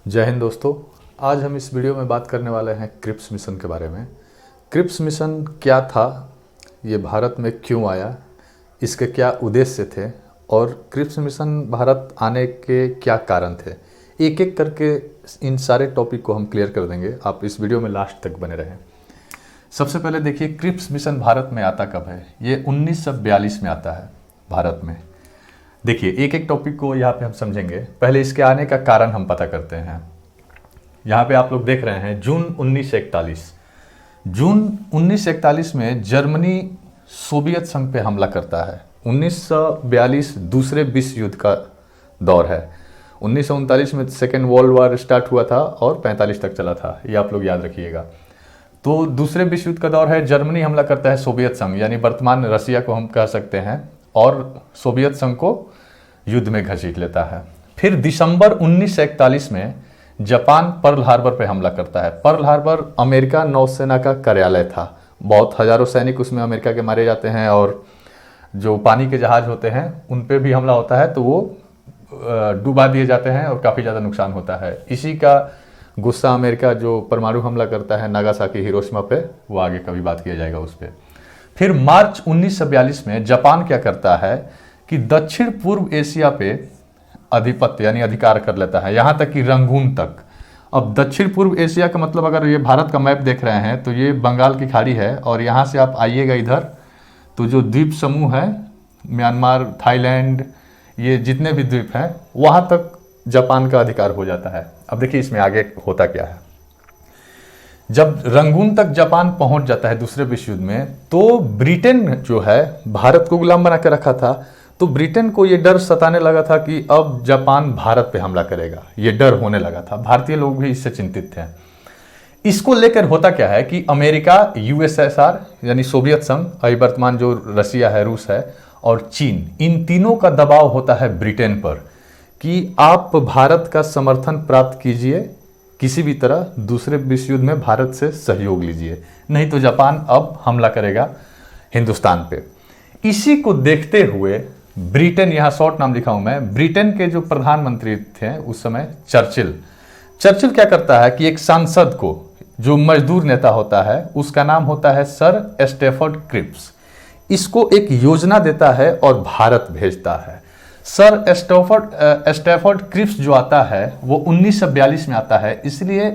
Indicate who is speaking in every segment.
Speaker 1: जय हिंद दोस्तों। आज हम इस वीडियो में बात करने वाले हैं क्रिप्स मिशन के बारे में। क्रिप्स मिशन क्या था, ये भारत में क्यों आया, इसके क्या उद्देश्य थे और क्रिप्स मिशन भारत आने के क्या कारण थे, एक एक करके इन सारे टॉपिक को हम क्लियर कर देंगे। आप इस वीडियो में लास्ट तक बने रहें। सबसे पहले देखिए, क्रिप्स मिशन भारत में आता कब है। ये 1942 में आता है भारत में। देखिए, एक एक टॉपिक को यहाँ पे हम समझेंगे। पहले इसके आने का कारण हम पता करते हैं। यहाँ पे आप लोग देख रहे हैं जून 1941। जून 1941 में जर्मनी सोवियत संघ पे हमला करता है। 1942 दूसरे विश्व युद्ध का दौर है। 1939 में सेकेंड वर्ल्ड वॉर स्टार्ट हुआ था और 45 तक चला था, ये आप लोग याद रखिएगा। तो दूसरे विश्व युद्ध का दौर है। जर्मनी हमला करता है सोवियत संघ, यानी वर्तमान रसिया को हम कह सकते हैं, और सोवियत संघ को युद्ध में घसीट लेता है। फिर दिसंबर 1941 में जापान पर्ल हार्बर पे हमला करता है। पर्ल हार्बर अमेरिका नौसेना का कार्यालय था। बहुत हजारों सैनिक उसमें अमेरिका के मारे जाते हैं और जो पानी के जहाज होते हैं उन पे भी हमला होता है, तो वो डुबा दिए जाते हैं और काफ़ी ज़्यादा नुकसान होता है। इसी का गुस्सा अमेरिका जो परमाणु हमला करता है नागासाकी हिरोशिमा पे, वो आगे कभी बात किया जाएगा उस पर। फिर मार्च 1942 में जापान क्या करता है कि दक्षिण पूर्व एशिया पे आधिपत्य यानी अधिकार कर लेता है, यहाँ तक कि रंगून तक। अब दक्षिण पूर्व एशिया का मतलब, अगर ये भारत का मैप देख रहे हैं तो ये बंगाल की खाड़ी है, और यहाँ से आप आइएगा इधर तो जो द्वीप समूह है, म्यांमार, थाईलैंड, ये जितने भी द्वीप हैं, वहाँ तक जापान का अधिकार हो जाता है। अब देखिए इसमें आगे होता क्या है। जब रंगून तक जापान पहुंच जाता है दूसरे विश्व युद्ध में, तो ब्रिटेन जो है भारत को गुलाम बना के रखा था, तो ब्रिटेन को ये डर सताने लगा था कि अब जापान भारत पे हमला करेगा। ये डर होने लगा था। भारतीय लोग भी इससे चिंतित थे। इसको लेकर होता क्या है कि अमेरिका, यूएसएसआर यानी सोवियत संघ, अभी वर्तमान जो रसिया है, रूस है, और चीन, इन तीनों का दबाव होता है ब्रिटेन पर कि आप भारत का समर्थन प्राप्त कीजिए, किसी भी तरह दूसरे विश्व युद्ध में भारत से सहयोग लीजिए, नहीं तो जापान अब हमला करेगा हिंदुस्तान पे। इसी को देखते हुए ब्रिटेन, यहाँ शॉर्ट नाम लिखा हूं मैं, ब्रिटेन के जो प्रधानमंत्री थे उस समय चर्चिल क्या करता है कि एक सांसद को, जो मजदूर नेता होता है, उसका नाम होता है सर स्टैफर्ड क्रिप्स, इसको एक योजना देता है और भारत भेजता है। सर स्टैफर्ड क्रिप्स जो आता है वो 1942 में आता है, इसलिए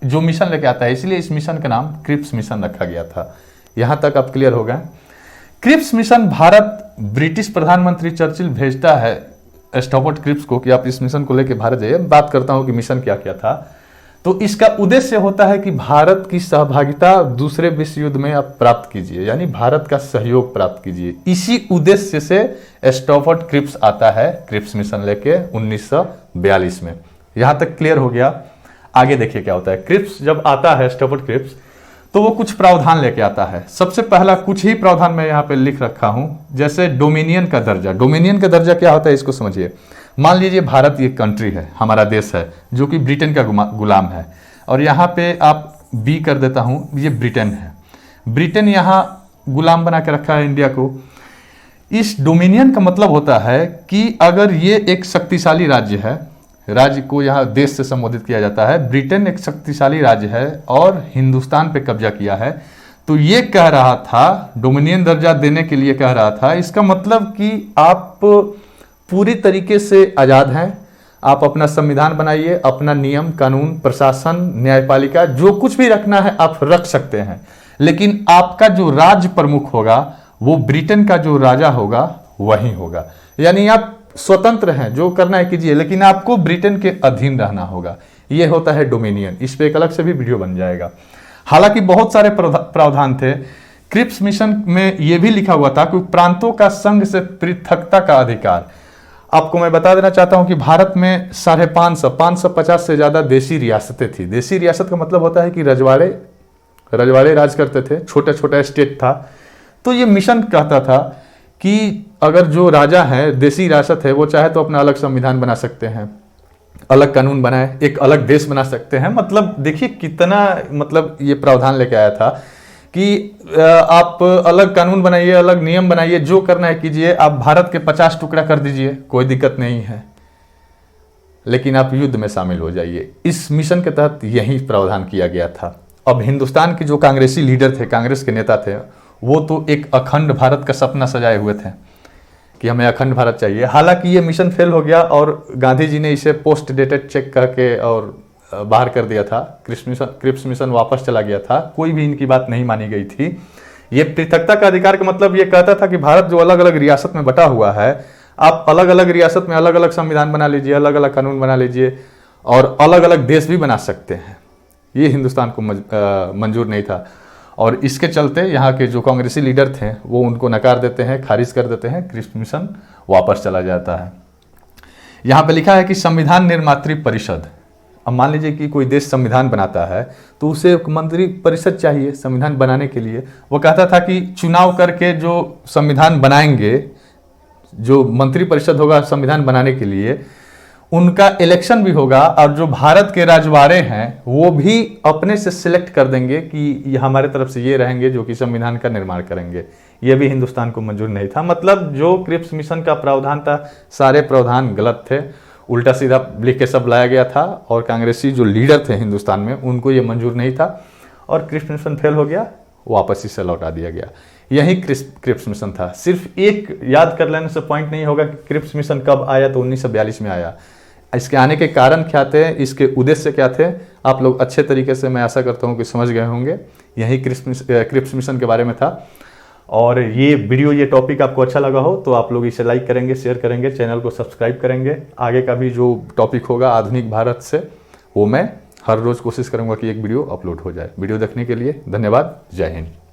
Speaker 1: जो मिशन लेके आता है, इसलिए इस मिशन का नाम क्रिप्स मिशन रखा गया था। यहां तक आप क्लियर हो गए। क्रिप्स मिशन भारत, ब्रिटिश प्रधानमंत्री चर्चिल भेजता है स्टैफर्ड क्रिप्स को कि आप इस मिशन को लेके भारत जाइए। बात करता हूं कि मिशन क्या क्या था। तो इसका उद्देश्य होता है कि भारत की सहभागिता दूसरे विश्व युद्ध में आप प्राप्त कीजिए, यानी भारत का सहयोग प्राप्त कीजिए। इसी उद्देश्य से स्टैफर्ड क्रिप्स आता है, क्रिप्स मिशन लेके 1942 में। यहां तक क्लियर हो गया। आगे देखिए क्या होता है। क्रिप्स जब आता है, स्टैफर्ड क्रिप्स, तो वो कुछ प्रावधान लेके आता है। सबसे पहला कुछ ही प्रावधान मैं यहाँ पे लिख रखा हूं, जैसे डोमिनियन का दर्जा। डोमिनियन का दर्जा क्या होता है, इसको समझिए। मान लीजिए भारत एक कंट्री है, हमारा देश है, जो कि ब्रिटेन का गुलाम है, और यहाँ पे आप बी कर देता हूं, ये ब्रिटेन है। ब्रिटेन यहाँ गुलाम बना के रखा है इंडिया को। इस डोमिनियन का मतलब होता है कि अगर ये एक शक्तिशाली राज्य है, राज्य को यहाँ देश से संबोधित किया जाता है, ब्रिटेन एक शक्तिशाली राज्य है और हिंदुस्तान पे कब्जा किया है, तो ये कह रहा था, डोमिनियन दर्जा देने के लिए कह रहा था, इसका मतलब कि आप पूरी तरीके से आज़ाद हैं, आप अपना संविधान बनाइए, अपना नियम कानून, प्रशासन, न्यायपालिका, जो कुछ भी रखना है आप रख सकते हैं, लेकिन आपका जो राज्य प्रमुख होगा वो ब्रिटेन का जो राजा होगा वही होगा। यानी आप स्वतंत्र हैं, जो करना है कीजिए, लेकिन आपको ब्रिटेन के अधीन रहना होगा। ये होता है डोमिनियन। इस पे एक अलग से भी वीडियो बन जाएगा। हालांकि बहुत सारे प्रावधान थे। क्रिप्स मिशन में यह भी लिखा हुआ था कि प्रांतों का संघ से पृथकता का अधिकार। आपको मैं बता देना चाहता हूं कि भारत में 550 से ज्यादा देशी रियासतें थी। देशी रियासत का मतलब होता है कि रजवाड़े राज करते थे, छोटा छोटा स्टेट था। तो ये मिशन कहता था कि अगर जो राजा है, देशी रियासत है, वो चाहे तो अपना अलग संविधान बना सकते हैं, अलग कानून बनाए, एक अलग देश बना सकते हैं। मतलब देखिए कितना, मतलब ये प्रावधान लेके आया था कि आप अलग कानून बनाइए, अलग नियम बनाइए, जो करना है कीजिए, आप भारत के 50 टुकड़ा कर दीजिए, कोई दिक्कत नहीं है। लेकिन आप युद्ध में शामिल हो जाइए। इस मिशन के तहत यही प्रावधान किया गया था। अब हिंदुस्तान के जो कांग्रेसी लीडर थे, कांग्रेस के नेता थे, वो तो एक अखंड भारत का सपना सजाए हुए थे कि हमें अखंड भारत चाहिए। हालांकि ये मिशन फेल हो गया और गांधी जी ने इसे पोस्ट डेटेड चेक करके और बाहर कर दिया था। क्रिप्स मिशन वापस चला गया था, कोई भी इनकी बात नहीं मानी गई थी। ये पृथकता का अधिकार का मतलब ये कहता था कि भारत जो अलग अलग रियासत में बटा हुआ है, आप अलग अलग रियासत में अलग अलग संविधान बना लीजिए, अलग अलग कानून बना लीजिए और अलग अलग देश भी बना सकते हैं। ये हिंदुस्तान को मंजूर नहीं था और इसके चलते यहाँ के जो कांग्रेसी लीडर थे वो उनको नकार देते हैं, खारिज कर देते हैं, क्रिप्स मिशन वापस चला जाता है। यहाँ पे लिखा है कि संविधान निर्मात्री परिषद। अब मान लीजिए कि कोई देश संविधान बनाता है तो उसे एक मंत्री परिषद चाहिए संविधान बनाने के लिए। वो कहता था कि चुनाव करके जो संविधान बनाएंगे, जो मंत्री परिषद होगा संविधान बनाने के लिए, उनका इलेक्शन भी होगा और जो भारत के रजवाड़े हैं वो भी अपने से सिलेक्ट कर देंगे कि ये हमारे तरफ से ये रहेंगे जो कि संविधान का निर्माण करेंगे। ये भी हिंदुस्तान को मंजूर नहीं था। मतलब जो क्रिप्स मिशन का प्रावधान था, सारे प्रावधान गलत थे, उल्टा सीधा लिख के सब लाया गया था और कांग्रेसी जो लीडर थे हिंदुस्तान में उनको ये मंजूर नहीं था और क्रिप्स मिशन फेल हो गया, वापस इसे लौटा दिया गया। यही क्रिप्स मिशन था। सिर्फ एक याद कर लेने से पॉइंट नहीं होगा कि क्रिप्स मिशन कब आया, तो 1942 में आया। इसके आने के कारण क्या थे, इसके उद्देश्य क्या थे, आप लोग अच्छे तरीके से मैं आशा करता हूँ कि समझ गए होंगे। यही क्रिप्स मिशन के बारे में था। और ये वीडियो, ये टॉपिक आपको अच्छा लगा हो तो आप लोग इसे लाइक करेंगे, शेयर करेंगे, चैनल को सब्सक्राइब करेंगे। आगे का भी जो टॉपिक होगा आधुनिक भारत से, वो मैं हर रोज़ कोशिश करूँगा कि एक वीडियो अपलोड हो जाए। वीडियो देखने के लिए धन्यवाद। जय हिंद।